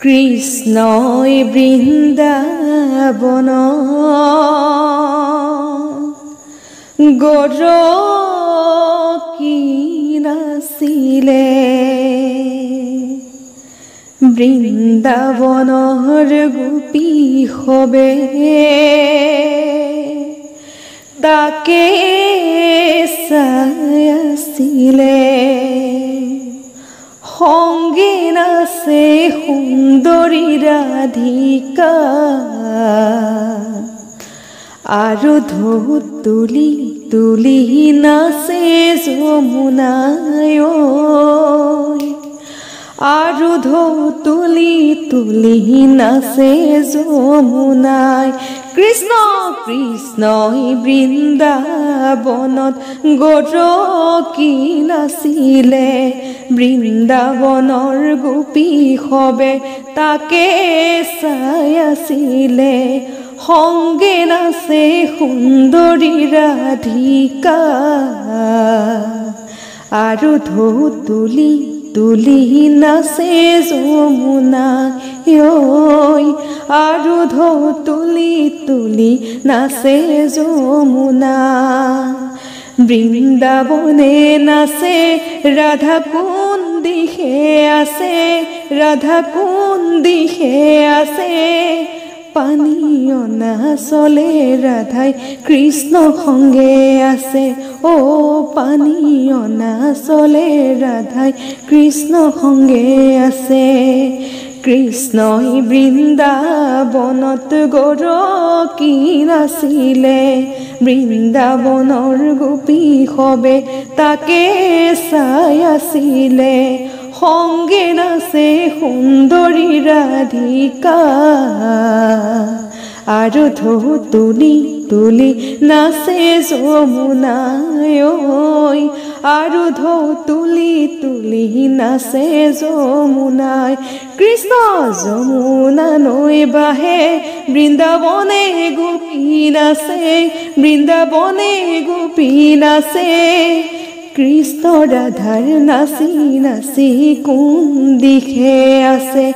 কৃষ্ণই বৃন্দাবন গৰকি নাছিলে বৃন্দাবনৰ গোপী হবে তাকে চাই আছিলে সংগে নাচে সুন্দৰী ৰাধিকা আৰু ঢৌ তুলি তুলি নাচে যমুনাই আৰু ঢৌ তুলি তুলি নাচে যমুনাই কৃষ্ণ কৃষ্ণই বৃন্দাবনত গৰকি নাছিলে বৃন্দাবনৰ গোপী হবে তাকে চাই আছিলে সংগে নাচে সুন্দৰী ৰাধিকা আৰু ঢৌ তুলি তুলি নাচে যমুনাই আৰু ঢৌ তুলি তুলি নাচে যমুনা বৃন্দাবনে নাচে ৰাধা কোন দিশে আছে ৰাধা কোন দিশে আছে পানী অনা চলে ৰাধাই কৃষ্ণ সংগে আছে পানী অনা চলে ৰাধাই কৃষ্ণ সংগে আছে কৃষ্ণই বৃন্দাবনত গৰকি নাছিলে বৃন্দাবনৰ গোপী হবে তাকে চাই আছিলে সংগে নাচে সুন্দৰী ৰাধিকা আৰু ঢৌ তুলি তুলি নাচে যমুনাই আৰু ঢৌ তুলি তুলি নাচে যমুনাই কৃষ্ণ যমুনা নৈ বাহে বৃন্দাবনে গোপী নাচে বৃন্দাবনে গোপী নাচে কৃষ্ণ ৰাধাৰ নাচি নাচি কোন দিশে আছে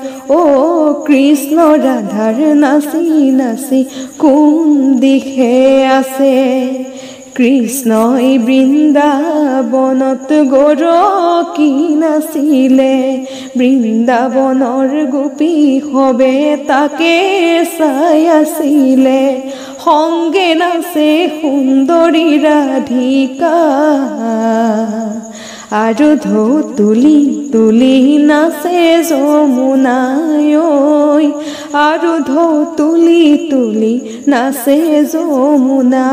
কৃষ্ণ ৰাধাৰ নাচি নাচি কোন দিশে আছে কৃষ্ণই বৃন্দাবনত গৰকি নাছিলে বৃন্দাবনৰ গোপী হবে তাকে চাই আছিলে সংগে নাচে সুন্দৰী ৰাধিকা আৰু ঢৌ তুলি তুলি নাচে যমুনাই আৰু ঢৌ তুলি তুলি নাচে যমুনা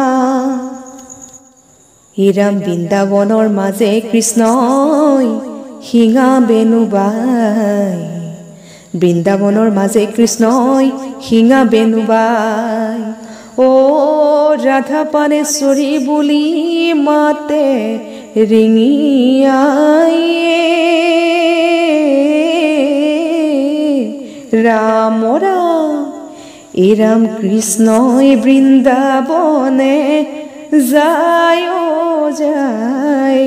হিৰাম বৃন্দাবনৰ মাজে কৃষ্ণই শিঙা বেনু বাই বৃন্দাবনৰ মাজে কৃষ্ণই শিঙা বেনু বাই ৰাধা পানেশ্বৰী বুলি মাতে ৰিঙিয়াই ৰাম ৰাম ৰাম কৃষ্ণই বৃন্দাবনে যায় যায়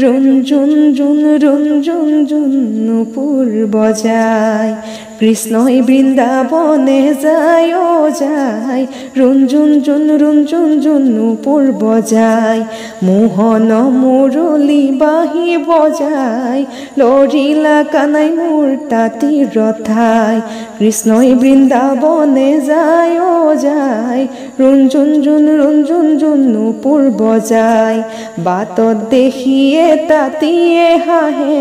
ৰুঞ্জুন জুন ৰুঞ্জুন জুন নুপুৰ বজায় কৃষ্ণই বৃন্দাবনে যায় যায় ৰুঞ্জুন জুন নুপুৰ বজায় মোহন মুৰলী বাঁহী বজায় লৰিলা কানাই মোৰ তাঁতি ৰথাই কৃষ্ণই বৃন্দাবনে যায় যায় ৰুঞ্জুন জুন নুপুৰ বজায় বাটত দেখিয়ে তাঁতিয়ে হাঁহে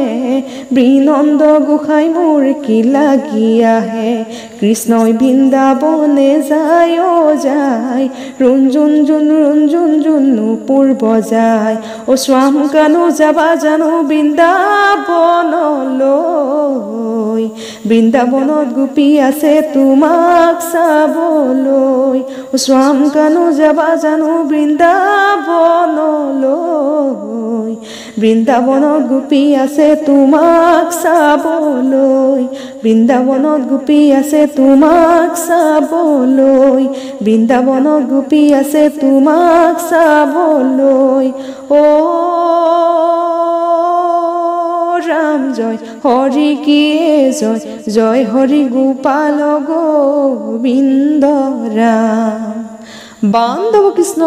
বৃনন্দ গোসাঁই মোৰ কি লাগি আহে কৃষ্ণই বৃন্দাবনে যায় যায় ৰুঞ্জুন জুন নুপুৰ বজায় স্বাম কানু যাবা জানো বৃন্দাবনলৈ বৃন্দাবনত গোপী আছে তোমাক চাবলৈ স্বাম কানু যাবা জানো বৃন্দাবনলৈ বৃন্দাবনত গোপী আছে তোমাক চাবলৈ বৃন্দাবনত গোপী আছে তোমাক চাবলৈ বৃন্দাবনত গোপী আছে তোমাক চাবলৈ ৰাম ৰাম জয় হৰি কিয়ে জয় জয় হৰি গোপাল গোবিন্দ ৰাম বান্ধব কৃষ্ণ।